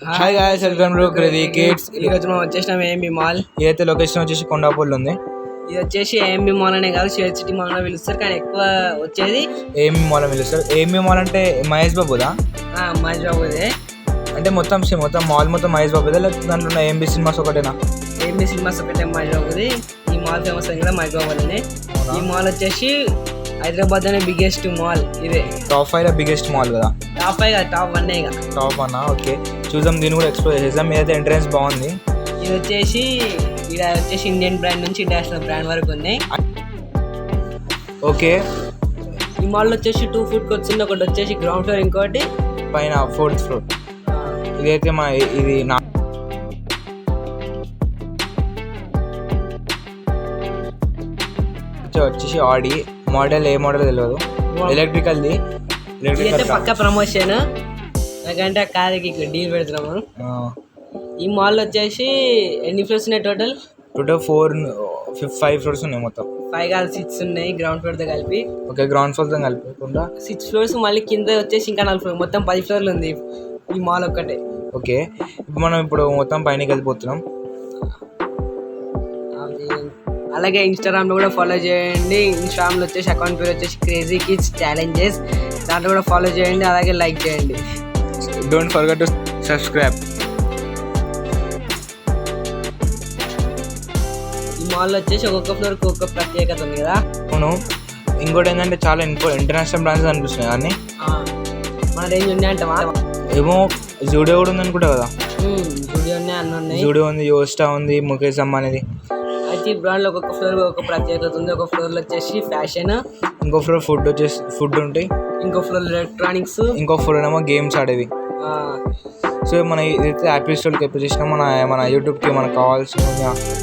Hi guys, welcome to crazy kids. ఈరోజు మనం వచ్చేసినాం ఏఎంబి మాల్. ఇదైతే లొకేషన్ వచ్చేసి కొండాపూర్లో ఉంది. ఇది వచ్చేసి ఏఎంబి మాల్ అనే కాదు, షేర్ సిటీ మాల్ అని పిలుస్తారు, కానీ ఎక్కువ వచ్చేది ఏఎంబి మాల్ అని పిలుస్తారు. ఏఎంబి మాల్ అంటే మహేష్ బాబుదా? మహేష్ బాబుదే. అంటే మొత్తం మాల్ మొత్తం మహేష్ బాబుదే, లేకపోతే దాంట్లో ఉన్న ఏఎంబి సినిమాస్ ఒకటేనా? ఏఎంబి సినిమాస్ ఒకటే మహేష్ బాబుది. ఈ మాల్ ఫేమస్ అయింది కూడా మహేష్ బాబునే. ఈ మాల్ వచ్చేసి హైదరాబాద్ అనే బిగ్గెస్ట్ మాల్. ఇదే టాప్ 5 బిగ్గెస్ట్ మాల్ కదా? టాప్ 5 కాదు, టాప్ 1 ఇక. టాప్ 1. ఓకే, చూద్దాం, దీన్ని కూడా ఎక్స్ప్లోర్ చేద్దాం. మీదైతే ఎంట్రన్స్ బాగుంది. ఇది వచ్చేసి ఇండియన్ బ్రాండ్ నుంచి ఇంటర్నేషనల్ బ్రాండ్ వరకు ఉన్నాయి. ఓకే, ఈ మాల్ వచ్చేసి 2 ఫుడ్ కోర్ట్స్ ఉంది. ఒకటి వచ్చేసి గ్రౌండ్ ఫ్లోర్, ఇంకోటి పైన 4th ఫ్లోర్. ఇదైతే ఇది నా వచ్చేసి ఆడి మోడల్, ఏ మోడల్ తెలియదు, ఎలక్ట్రికల్ది. పక్క ప్రమోషన్, ఎందుకంటే ఆ కార్కి డీల్ పెడుతున్నాము. ఈ మాల్ వచ్చేసి ఎన్ని ఫ్లోర్స్ ఉన్నాయి టోటల్? 5 ఫ్లోర్స్ ఉన్నాయి మొత్తం. 5 కాదు, 6 ఉన్నాయి గ్రౌండ్ ఫ్లోర్ తో కలిపి. ఓకే, గ్రౌండ్ ఫ్లోర్ తో కలిపకుండా 6 ఫ్లోర్స్, మళ్ళీ కింద వచ్చేసి ఇంకా 4 ఫ్లోర్, మొత్తం 10 ఫ్లోర్లు ఉంది ఈ మాల్ ఒక్కటే. ఓకే, మనం ఇప్పుడు మొత్తం పైనకి వెళ్ళిపోతున్నాం. అలాగే ఇన్స్టాగ్రామ్ లో కూడా ఫాలో చేయండి. ఇన్స్టాగ్రామ్ లో వచ్చేసి అకౌంట్ పేరు వచ్చేసి క్రేజీ కిడ్స్ ఛాలెంజెస్, దాంట్లో కూడా ఫాలో చేయండి. అలాగే లైక్ చేయండి. Don't forget to subscribe. ఈ మాల్ వచ్చేసి ఒక్కొక్క ఫ్లోర్ కి ఒక్కొక్క ప్రత్యేకత ఉంది కదా. అవును, ఇంకోటి ఏంటంటే చాలా ఇంటర్నేషనల్ బ్రాండ్స్ అనిపిస్తున్నాయి అన్ని. మన రేంజ్ ఉన్నాయంటమా? ఏమో జూడియో కూడా ఉంది అనుకుంటా కదా. జూడియో ఉన్నాయి, అన్నీ ఉన్నాయి. జూడియో ఉంది, యోస్టా ఉంది, ముఖేష్ అంబానీది. అయితే ఈ బ్రాండ్ లో ఒక్కొక్క ఫ్లోర్ ఒక ప్రత్యేకత ఉంది. ఒక ఫ్లోర్ లో వచ్చేసి ఫ్యాషన్, ఇంకో ఫ్లోర్ ఫుడ్ వచ్చేసి ఫుడ్ ఉంటాయి, ఇంకో ఫ్లోర్ ఎలక్ట్రానిక్స్, ఇంకో ఫ్లోర్ ఏమో గేమ్స్ ఆడేవి. సో మన ఇదైతే యాపిల్ స్టోర్కి ఎప్పుడు చేసినా మన యూట్యూబ్కి మనకు కావాల్సిన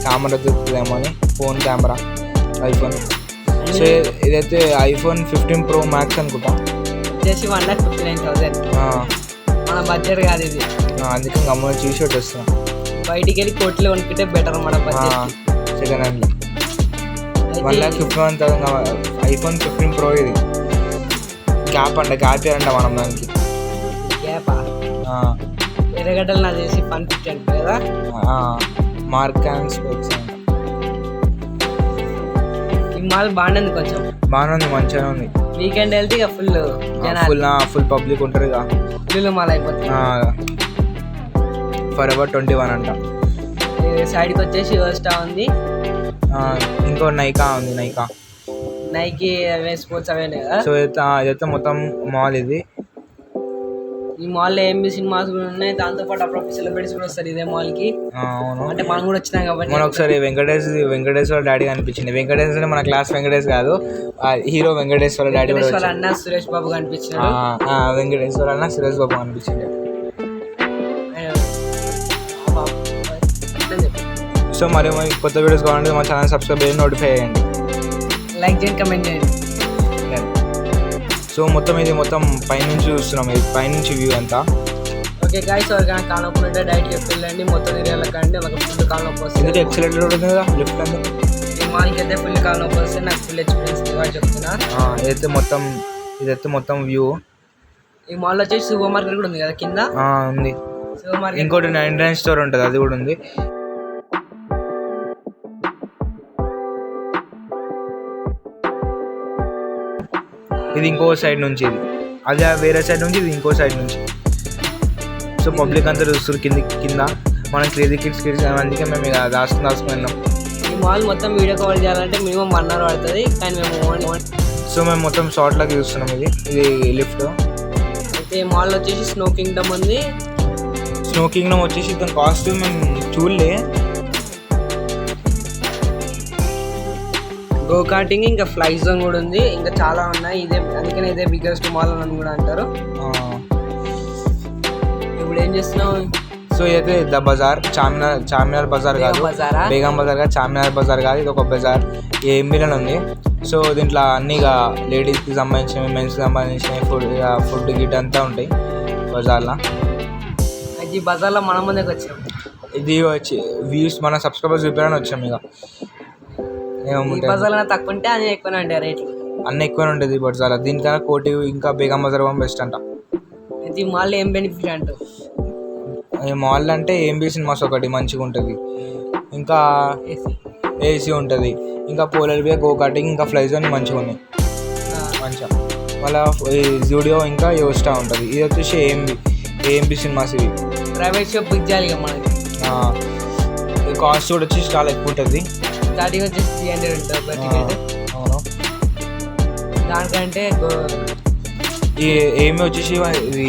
కెమెరా దొరుకుతుందేమో అని, ఫోన్ కెమెరా, ఐఫోన్. సో ఇదైతే ఐఫోన్ 15 Pro Max అనుకుంటా, వచ్చేసి 1,59,000. మన బడ్జెట్ కాదు ఇది, అందుకని గమ్మున చూసి వస్తున్నాం. బయటికి వెళ్ళి కోట్లు కొనుక్కుంటే బెటర్ మన బడ్జెట్. సెకండ్ హ్యాండ్లో 1,51,000 ఐఫోన్ 15 Pro. ఇది గ్యాప్ అంట మనం దానికి. గ్యాపా? ఎర్రగడ్డలు నా చేసి 150 అంట కదా. మార్క్ అండ్ స్పెక్స్ అంట. ఈ మాల్ బాగుంది, కొంచెం బాగానే ఉంది, మంచిగానే ఉంది. వీకెండ్ వెళ్తే ఇక ఫుల్ పబ్లిక్ ఉంటారు ఇక. ఫుల్ మాల్ అయిపోతుంది. ఫరెవర్ 21 అంట. సైడ్కి వచ్చేసి యోస్టా ఉంది, ఇంకో నైకా ఉంది, నైకి అవే స్పోర్ట్స్ అవే కదా. సో ఇదైతే మొత్తం మాల్ ఇది. ఈ మాల్లో ఏఎంబి సినిమాస్ కూడా ఉన్నాయి. దాంతో పాటు అప్పుడు సెలబ్రిటీస్ కూడా వస్తారు ఇదే మాల్ కి. అవును, అంటే మనం కూడా వచ్చినాం కాబట్టి. మనం ఒకసారి వెంకటేష్ వాళ్ళ డాడీ కనిపించింది. వెంకటేష్ అంటే మన క్లాస్ వెంకటేష్ కాదు, హీరో వెంకటేష్ వాళ్ళ డాడీ వాళ్ళ అన్న సురేష్ బాబు కనిపించాడు. వెంకటేష్ వాళ్ళ అన్న సురేష్ బాబు కనిపించింది. సో మరి కొత్త వీడియోస్ కావాలంటే మా ఛానల్ సబ్స్క్రైబ్ చేయండి, నోటిఫై చేయండి, లైక్ చేయండి, కమెంట్ చేయండి. సో ఇది మొత్తం పైనుంచి చూస్తున్నాం, ఇది పైనుంచి వ్యూ అంతా. ఓకే గాయ్స్, ఎవరికైనా కానప్పుడు ఉంటే డైరెక్ట్ లిఫ్ట్ వెళ్ళండి, మొత్తం ఏరియాలో కండి ఒక ఫుల్ కానప్పుడు వస్తుంది. ఎందుకంటే ఎక్సలెంట్ ఉంటుంది కదా లిఫ్ట్ అంతా. ఈ మాల్కి అయితే ఫుల్ కానప్పుడు వస్తే నాకు ఫుల్ ఎక్స్పీరియన్స్ చెప్తున్నా. ఇదైతే మొత్తం వ్యూ. ఈ మాల్ వచ్చేసి సూపర్ మార్కెట్ కూడా ఉంది కదా కింద. ఉంది సూపర్ మార్కెట్, ఇంకోటి 99 స్టోర్ ఉంటుంది, అది కూడా ఉంది. ఇది ఇంకో సైడ్ నుంచి, అది వేరే సైడ్ నుంచి, ఇది ఇంకో సైడ్ నుంచి. సో పబ్లిక్ అంతా చూస్తారు కింద. మనం క్రేజీ కిడ్స్ అందుకే మేము ఇక దాచుకుని వెళ్ళాం. ఈ మాల్ మొత్తం వీడియో కవర్ చేయాలంటే మినిమం 1 hour పడుతుంది, కానీ మేము సో మేము మొత్తం షార్ట్ లాగా చూస్తున్నాం. ఇది లిఫ్ట్. అయితే ఈ మాల్ వచ్చేసి స్నో కింగ్డమ్ ఉంది. స్నో కింగ్డమ్ వచ్చేసి దాని కాస్ట్యూమ్ మేము చూడలే. గో కార్టింగ్, ఇంకా ఫ్లై జోన్ కూడా ఉంది, ఇంకా చాలా ఉన్నాయి. అందుకనే ఇదే బిగ్గెస్ట్ మాల్ అని కూడా అంటారు. ఇప్పుడు ఏం చేస్తున్నావు? సో ఇదైతే ద బజార్, చార్మినార్ బజార్ కాదు, బేగం బజార్ కాదు, చార్మినార్ బజార్ కాదు, ఇది ఒక బజార్. ఏఎంబిలోనే ఉంది. సో దీంట్లో అన్నీ ఇక లేడీస్కి సంబంధించినవి, మెన్స్కి సంబంధించినవి, ఫుడ్ గిట్ అంతా ఉంటాయి బజార్లో. ఈ బజార్లో మన ముందుకు వచ్చాం. ఇది వచ్చి వ్యూస్ మన సబ్స్క్రైబర్స్ చూపించడానికి వచ్చాం. ఇక బజార్లో తక్కువ ఉంటే అది ఎక్కువనే ఉంటాయి రేట్లు, అన్నీ ఎక్కువనే ఉంటుంది బజార్లో. దీనికన్నా కోటి ఇంకా బేగం బజార్ బెస్ట్ అంట. ఇది మాల్ ఏం బెనిఫిట్ అంటావు? మాల్ అంటే ఏంబీ సినిమాస్ ఒకటి మంచిగా ఉంటుంది, ఇంకా ఏసీ ఉంటుంది, ఇంకా పోలర్ బియర్, గో కార్టింగ్, ఇంకా ఫ్లై జోన్ మంచిగా ఉన్నాయి మంచిగా. మళ్ళీ జూడియో ఇంకా యోస్టా ఉంటుంది. ఇది వచ్చేసి ఏఎంబి సినిమాస్. ఇవి ప్రైవేట్ షాప్ బుక్ చేయాలి ఇక మనకి. కాస్ట్ కూడా వచ్చేసి చాలా ఎక్కువ ఉంటుంది. స్టార్టింగ్ వచ్చేసి 300 ఉంటుంది ఒక టికెట్. అవును. దానికంటే ఈ ఏమి వచ్చేసి ఇది